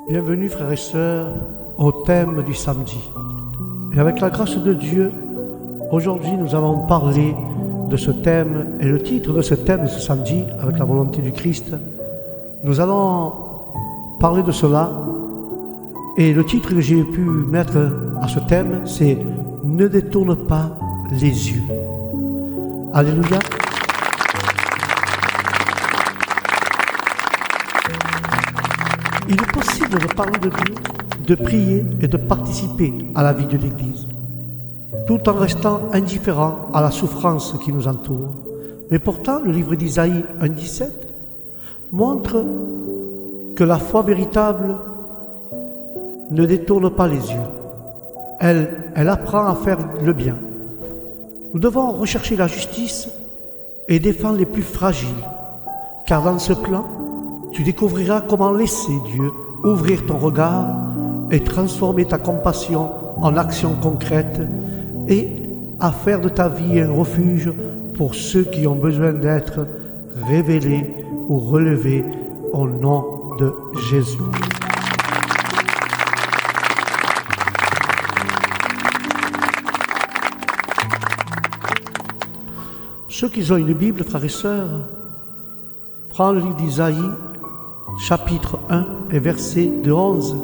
Bienvenue frères et sœurs au thème du samedi. Et avec la grâce de Dieu, aujourd'hui nous allons parler de ce thème et le titre de ce thème de ce samedi, avec la volonté du Christ. Nous allons parler de cela et le titre que j'ai pu mettre à ce thème, c'est « Ne détourne pas les yeux ». Alléluia. Il est possible de parler de Dieu, de prier et de participer à la vie de l'Église, tout en restant indifférent à la souffrance qui nous entoure. Mais pourtant, le livre d'Isaïe 1,17 montre que la foi véritable ne détourne pas les yeux. Elle apprend à faire le bien. Nous devons rechercher la justice et défendre les plus fragiles, car dans ce plan, tu découvriras comment laisser Dieu ouvrir ton regard et transformer ta compassion en action concrète et à faire de ta vie un refuge pour ceux qui ont besoin d'être révélés ou relevés au nom de Jésus. Ceux qui ont une Bible, frères et sœurs, prends le livre d'Isaïe, chapitre 1 et versets de 11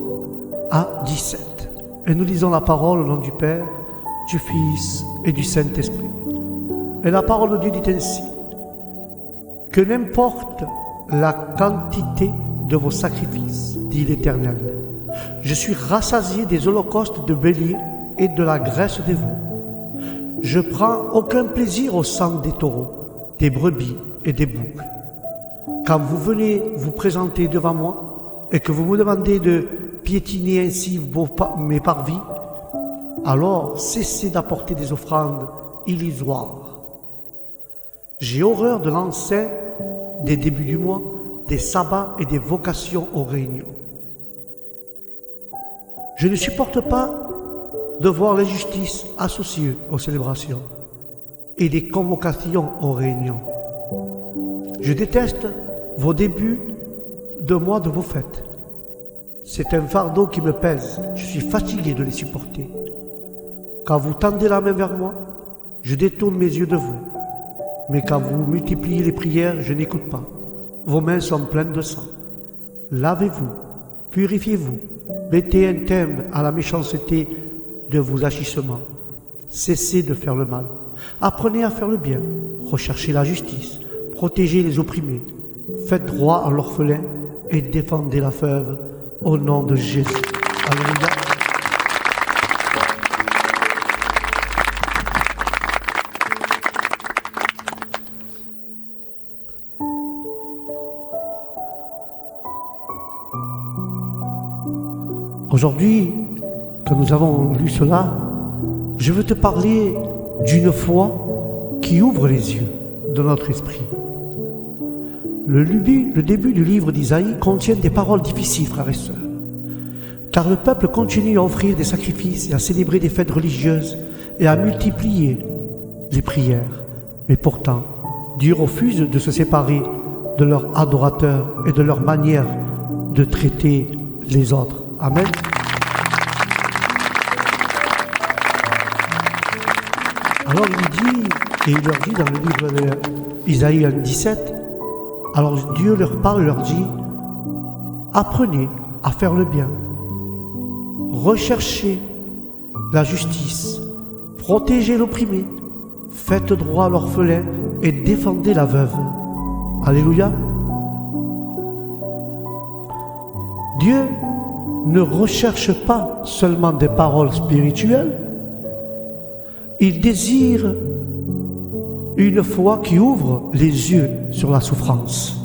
à 17. Et nous lisons la parole au nom du Père, du Fils et du Saint-Esprit. Et la parole de Dieu dit ainsi: que n'importe la quantité de vos sacrifices, dit l'Éternel, je suis rassasié des holocaustes de béliers et de la graisse des veaux. Je prends aucun plaisir au sang des taureaux, des brebis et des boucs. Quand vous venez vous présenter devant moi et que vous me demandez de piétiner ainsi mes parvis, alors cessez d'apporter des offrandes illusoires. J'ai horreur de l'encens des débuts du mois, des sabbats et des vocations aux réunions. Je ne supporte pas de voir l'injustice associée aux célébrations et des convocations aux réunions. Je déteste vos débuts de mois de vos fêtes. C'est un fardeau qui me pèse. Je suis fatigué de les supporter. Quand vous tendez la main vers moi, je détourne mes yeux de vous. Mais quand vous multipliez les prières, je n'écoute pas. Vos mains sont pleines de sang. Lavez-vous, purifiez-vous, mettez un terme à la méchanceté de vos agissements. Cessez de faire le mal. Apprenez à faire le bien. Recherchez la justice. Protégez les opprimés. Faites droit à l'orphelin et défendez la veuve au nom de Jésus. Alléluia. Aujourd'hui, que nous avons lu cela, je veux te parler d'une foi qui ouvre les yeux de notre esprit. Le début du livre d'Isaïe contient des paroles difficiles, frères et sœurs, car le peuple continue à offrir des sacrifices et à célébrer des fêtes religieuses et à multiplier les prières. Mais pourtant, Dieu refuse de se séparer de leurs adorateurs et de leur manière de traiter les autres. Amen. Alors il leur dit dans le livre d'Isaïe 1,17, alors Dieu leur parle et leur dit: apprenez à faire le bien, recherchez la justice, protégez l'opprimé, faites droit à l'orphelin et défendez la veuve. Alléluia. Dieu ne recherche pas seulement des paroles spirituelles, il désire une foi qui ouvre les yeux sur la souffrance.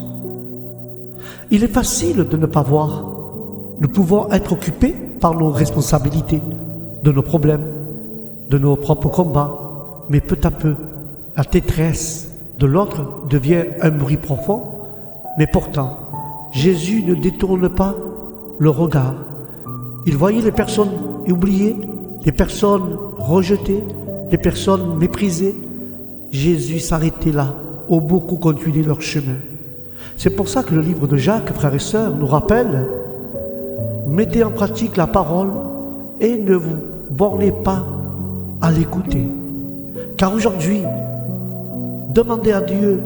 Il est facile de ne pas voir. Nous pouvons être occupés par nos responsabilités, de nos problèmes, de nos propres combats, mais peu à peu, la détresse de l'autre devient un bruit profond, mais pourtant, Jésus ne détourne pas le regard. Il voyait les personnes oubliées, les personnes rejetées, les personnes méprisées. Jésus s'arrêtait là, où beaucoup continuaient leur chemin. C'est pour ça que le livre de Jacques, frères et sœurs, nous rappelle: mettez en pratique la parole et ne vous bornez pas à l'écouter. Car aujourd'hui, demandez à Dieu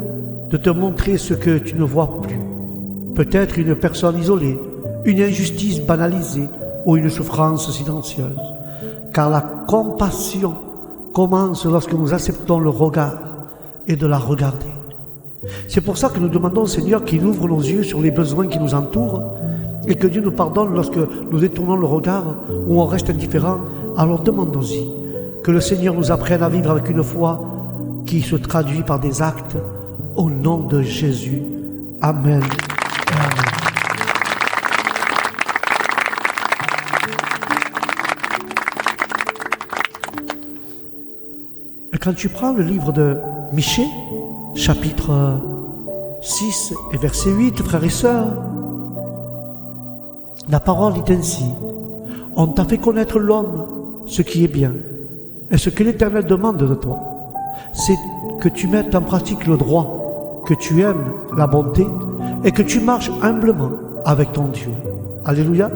de te montrer ce que tu ne vois plus. Peut-être une personne isolée, une injustice banalisée ou une souffrance silencieuse. Car la compassion commence lorsque nous acceptons le regard et de la regarder. C'est pour ça que nous demandons au Seigneur qu'il ouvre nos yeux sur les besoins qui nous entourent et que Dieu nous pardonne lorsque nous détournons le regard ou on reste indifférent. Alors demandons-y que le Seigneur nous apprenne à vivre avec une foi qui se traduit par des actes au nom de Jésus. Amen. Amen. Et quand tu prends le livre de Michée, chapitre 6 et verset 8, frères et sœurs, la parole dit ainsi: on t'a fait connaître l'homme, ce qui est bien, et ce que l'Éternel demande de toi, c'est que tu mettes en pratique le droit, que tu aimes la bonté et que tu marches humblement avec ton Dieu. Alléluia.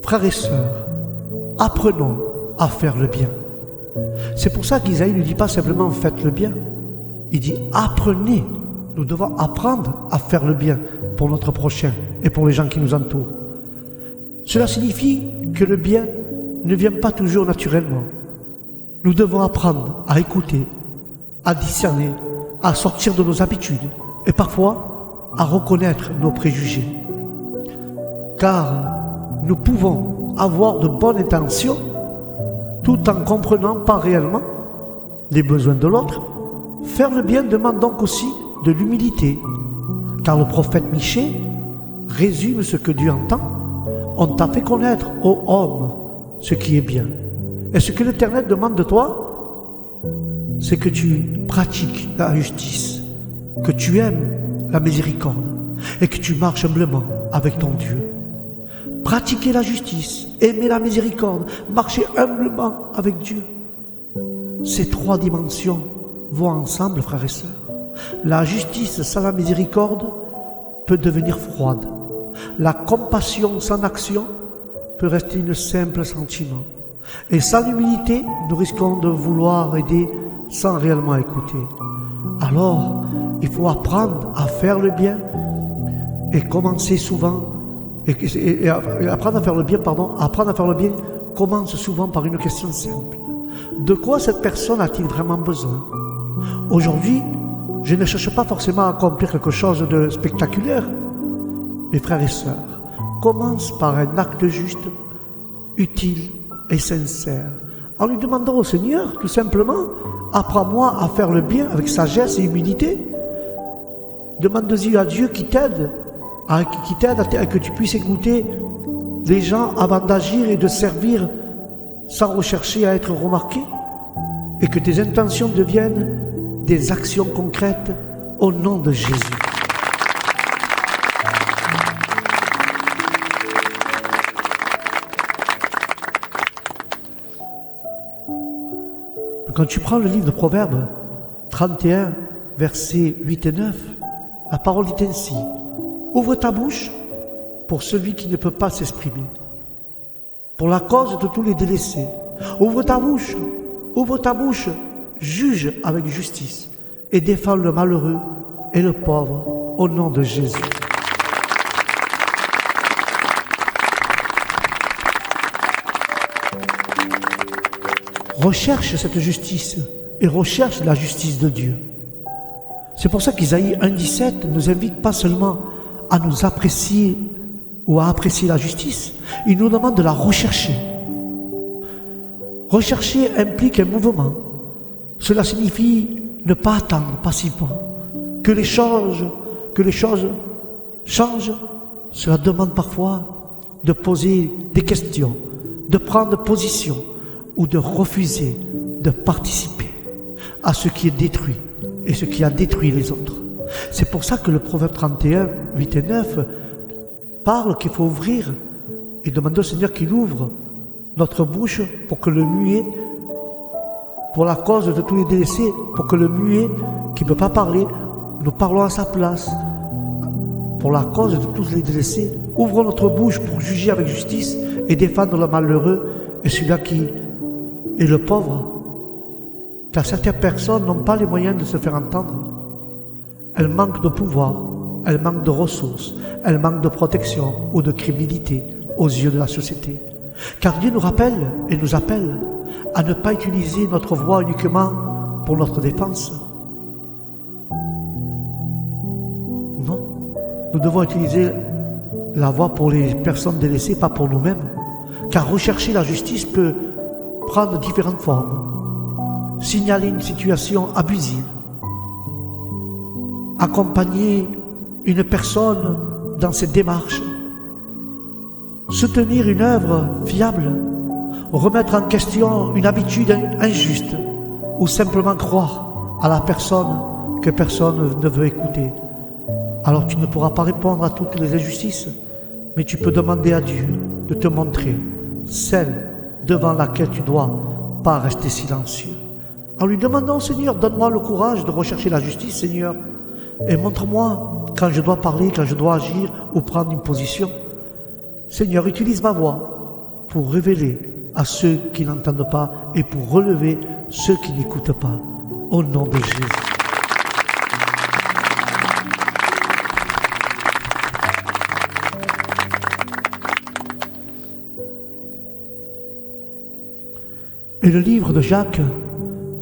Frères et sœurs, apprenons à faire le bien. C'est pour ça qu'Isaïe ne dit pas simplement faites le bien. Il dit apprenez. Nous devons apprendre à faire le bien pour notre prochain et pour les gens qui nous entourent. Cela signifie que le bien ne vient pas toujours naturellement. Nous devons apprendre à écouter, à discerner, à sortir de nos habitudes et parfois à reconnaître nos préjugés. Car nous pouvons avoir de bonnes intentions tout en comprenant pas réellement les besoins de l'autre. Faire le bien demande donc aussi de l'humilité, car le prophète Michée résume ce que Dieu entend. On t'a fait connaître, ô homme, ce qui est bien. Et ce que l'Éternel demande de toi, c'est que tu pratiques la justice, que tu aimes la miséricorde et que tu marches humblement avec ton Dieu. Pratiquer la justice, aimer la miséricorde, marcher humblement avec Dieu. Ces trois dimensions vont ensemble, frères et sœurs. La justice sans la miséricorde peut devenir froide. La compassion sans action peut rester un simple sentiment. Et sans l'humilité, nous risquons de vouloir aider sans réellement écouter. Alors, il faut apprendre à faire le bien et commencer souvent, et apprendre à faire le bien, apprendre à faire le bien commence souvent par une question simple. De quoi cette personne a-t-il vraiment besoin? Aujourd'hui, je ne cherche pas forcément à accomplir quelque chose de spectaculaire. Mes frères et sœurs, commence par un acte juste, utile et sincère, en lui demandant au Seigneur, tout simplement, apprends-moi à faire le bien avec sagesse et humilité. Demande-y à Dieu qui t'aide, à que tu puisses écouter les gens avant d'agir et de servir sans rechercher à être remarqué, et que tes intentions deviennent des actions concrètes au nom de Jésus. Quand tu prends le livre de Proverbes 31, versets 8 et 9, la parole dit ainsi: ouvre ta bouche pour celui qui ne peut pas s'exprimer, pour la cause de tous les délaissés. Ouvre ta bouche, juge avec justice et défends le malheureux et le pauvre au nom de Jésus. Recherche cette justice et recherche la justice de Dieu. C'est pour ça qu'Isaïe 1,17 nous invite pas seulement à nous apprécier ou à apprécier la justice, il nous demande de la rechercher. Rechercher implique un mouvement. Cela signifie ne pas attendre passivement que les choses changent. Cela demande parfois de poser des questions, de prendre position ou de refuser de participer à ce qui est détruit et ce qui a détruit les autres. C'est pour ça que le Proverbe 31, 8 et 9 parle qu'il faut ouvrir et demander au Seigneur qu'il ouvre notre bouche pour que le muet pour la cause de tous les délaissés, pour que le muet qui ne peut pas parler, nous parlons à sa place. Pour la cause de tous les délaissés, ouvrons notre bouche pour juger avec justice et défendre le malheureux et celui-là qui est le pauvre. Car certaines personnes n'ont pas les moyens de se faire entendre. Elles manquent de pouvoir, elles manquent de ressources, elles manquent de protection ou de crédibilité aux yeux de la société. Car Dieu nous rappelle et nous appelle à ne pas utiliser notre voix uniquement pour notre défense. Non, nous devons utiliser la voix pour les personnes délaissées, pas pour nous-mêmes. Car rechercher la justice peut prendre différentes formes. Signaler une situation abusive, accompagner une personne dans ses démarches, soutenir une œuvre fiable, remettre en question une habitude injuste ou simplement croire à la personne que personne ne veut écouter. Alors tu ne pourras pas répondre à toutes les injustices, mais tu peux demander à Dieu de te montrer celle devant laquelle tu dois pas rester silencieux. En lui demandant, Seigneur, donne-moi le courage de rechercher la justice, Seigneur, et montre-moi quand je dois parler, quand je dois agir ou prendre une position. Seigneur, utilise ma voix pour révéler à ceux qui n'entendent pas et pour relever ceux qui n'écoutent pas. Au nom de Jésus. Et le livre de Jacques,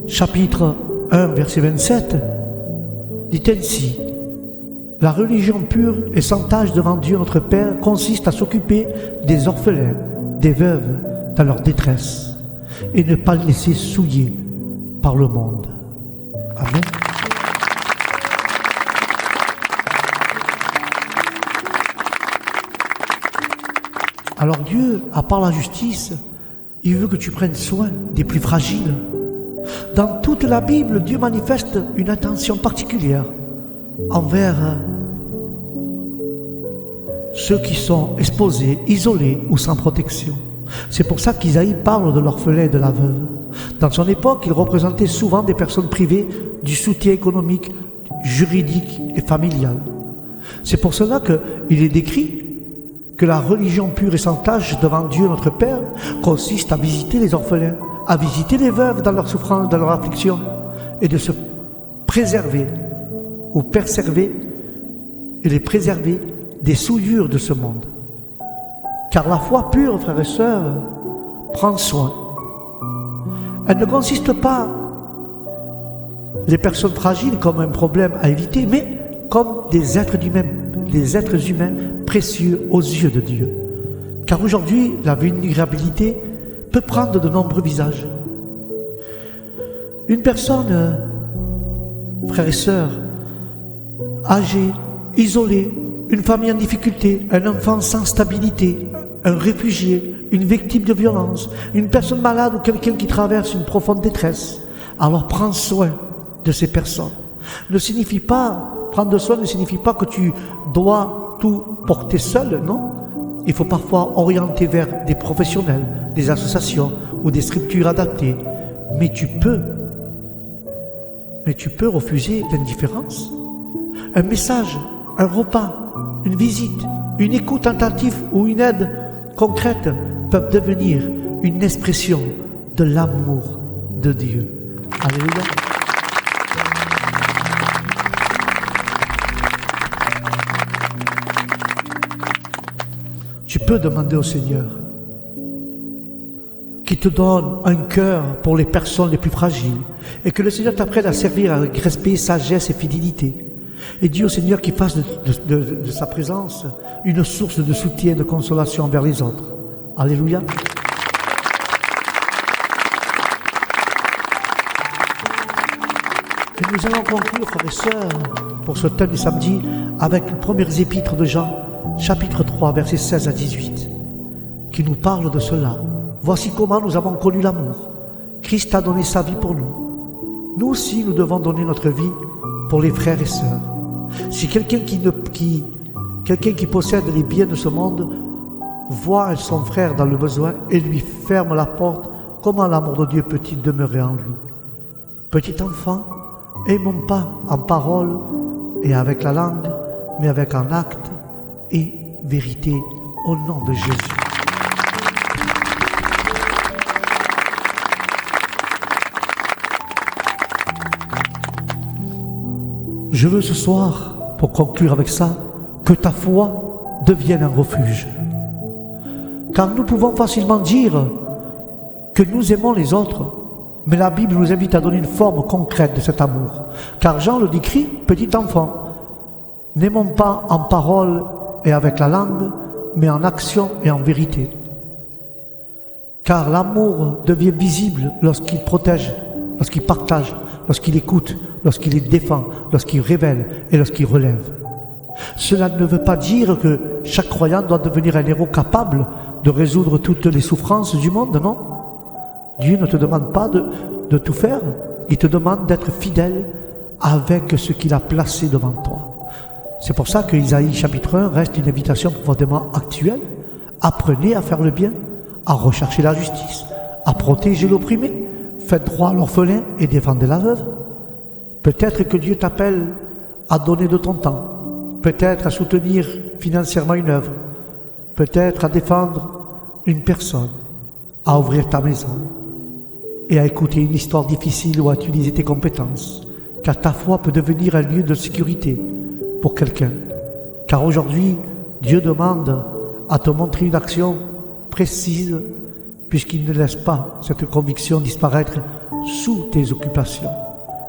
chapitre 1, verset 27, dit ainsi: la religion pure et sans tache devant Dieu notre Père consiste à s'occuper des orphelins, des veuves dans leur détresse et ne pas les laisser souiller par le monde. Amen. Alors Dieu, à part la justice, il veut que tu prennes soin des plus fragiles. Dans toute la Bible, Dieu manifeste une attention particulière envers ceux qui sont exposés, isolés ou sans protection. C'est pour ça qu'Isaïe parle de l'orphelin et de la veuve. Dans son époque, il représentait souvent des personnes privées du soutien économique, juridique et familial. C'est pour cela qu'il est décrit que la religion pure et sans tache devant Dieu notre Père consiste à visiter les orphelins, à visiter les veuves dans leur souffrance, dans leur affliction, et de se préserver ou préserver et les préserver des souillures de ce monde. Car la foi pure, frères et sœurs, prend soin. Elle ne consiste pas les personnes fragiles comme un problème à éviter, mais comme des êtres humains précieux aux yeux de Dieu. Car aujourd'hui, la vulnérabilité peut prendre de nombreux visages. Une personne, frères et sœurs, âgée, isolée, une famille en difficulté, un enfant sans stabilité, un réfugié, une victime de violence, une personne malade ou quelqu'un qui traverse une profonde détresse. Alors prends soin de ces personnes. Prendre soin ne signifie pas que tu dois tout porter seul, non. Il faut parfois orienter vers des professionnels, des associations ou des structures adaptées. Mais tu peux refuser l'indifférence. Un message, un repas, une visite, une écoute attentive ou une aide concrète peuvent devenir une expression de l'amour de Dieu. Alléluia. Tu peux demander au Seigneur qu'il te donne un cœur pour les personnes les plus fragiles et que le Seigneur t'apprenne à servir avec respect, sagesse et fidélité. Et dis au Seigneur qu'il fasse de sa présence une source de soutien et de consolation vers les autres. Alléluia. Et nous allons conclure, frères et sœurs, pour ce thème du samedi, avec les premières épîtres de Jean, chapitre 3, versets 16 à 18, qui nous parle de cela. Voici comment nous avons connu l'amour. Christ a donné sa vie pour nous. Nous aussi, nous devons donner notre vie pour les frères et sœurs. Si quelqu'un qui possède les biens de ce monde voit son frère dans le besoin et lui ferme la porte, comment l'amour de Dieu peut-il demeurer en lui? Petit enfant, aimons pas en parole et avec la langue, mais avec un acte et vérité au nom de Jésus. Je veux ce soir, pour conclure avec ça, que ta foi devienne un refuge. Car nous pouvons facilement dire que nous aimons les autres, mais la Bible nous invite à donner une forme concrète de cet amour. Car Jean le décrit, petit enfant, n'aimons pas en parole et avec la langue, mais en action et en vérité. Car l'amour devient visible lorsqu'il protège, lorsqu'il partage, lorsqu'il écoute, lorsqu'il défend, lorsqu'il révèle et lorsqu'il relève. Cela ne veut pas dire que chaque croyant doit devenir un héros capable de résoudre toutes les souffrances du monde, non. Dieu ne te demande pas de tout faire, il te demande d'être fidèle avec ce qu'il a placé devant toi. C'est pour ça que Isaïe chapitre 1 reste une invitation profondément actuelle. Apprenez à faire le bien, à rechercher la justice, à protéger l'opprimé, faites droit à l'orphelin et défendez la veuve. Peut-être que Dieu t'appelle à donner de ton temps, peut-être à soutenir financièrement une œuvre, peut-être à défendre une personne, à ouvrir ta maison et à écouter une histoire difficile ou à utiliser tes compétences, car ta foi peut devenir un lieu de sécurité pour quelqu'un. Car aujourd'hui, Dieu demande à te montrer une action précise, puisqu'il ne laisse pas cette conviction disparaître sous tes occupations.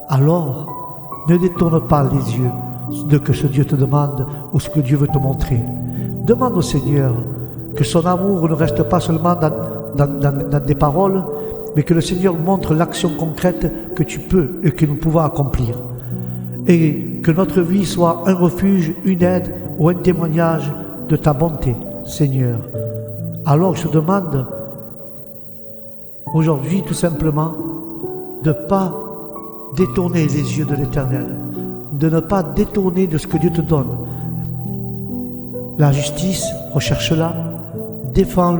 Alors, ne détourne pas les yeux de ce que Dieu te demande ou ce que Dieu veut te montrer. Demande au Seigneur que son amour ne reste pas seulement dans des paroles, mais que le Seigneur montre l'action concrète que tu peux et que nous pouvons accomplir. Et que notre vie soit un refuge, une aide ou un témoignage de ta bonté, Seigneur. Alors je te demande aujourd'hui tout simplement de ne pas détourner les yeux de l'Éternel, de ne pas détourner de ce que Dieu te donne. La justice, recherche-la, défends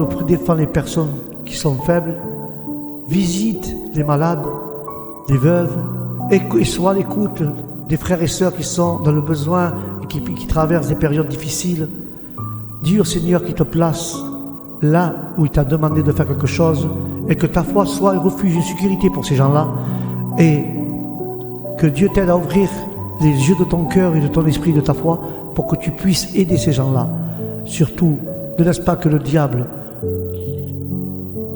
les personnes qui sont faibles, visite les malades, les veuves, et sois à l'écoute des frères et sœurs qui sont dans le besoin et qui traversent des périodes difficiles. Dis au Seigneur qu'il te place là où il t'a demandé de faire quelque chose et que ta foi soit un refuge, une sécurité pour ces gens-là et que Dieu t'aide à ouvrir les yeux de ton cœur et de ton esprit, de ta foi, pour que tu puisses aider ces gens-là. Surtout, ne laisse pas que le diable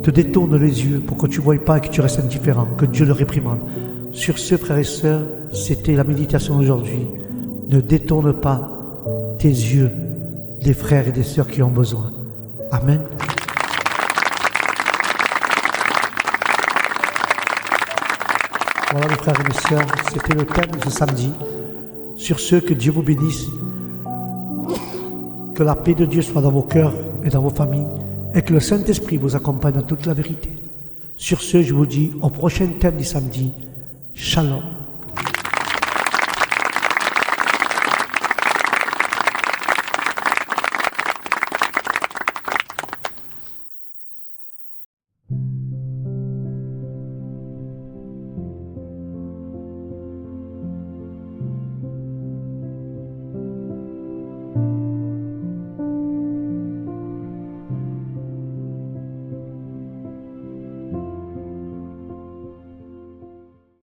te détourne les yeux pour que tu ne voies pas et que tu restes indifférent, que Dieu le réprimande. Sur ce, frères et sœurs, c'était la méditation d'aujourd'hui. Ne détourne pas tes yeux des frères et des sœurs qui ont besoin. Amen. Voilà mes frères et mes sœurs, c'était le thème de ce samedi. Sur ce, que Dieu vous bénisse, que la paix de Dieu soit dans vos cœurs et dans vos familles, et que le Saint-Esprit vous accompagne dans toute la vérité. Sur ce, je vous dis au prochain thème du samedi. Shalom.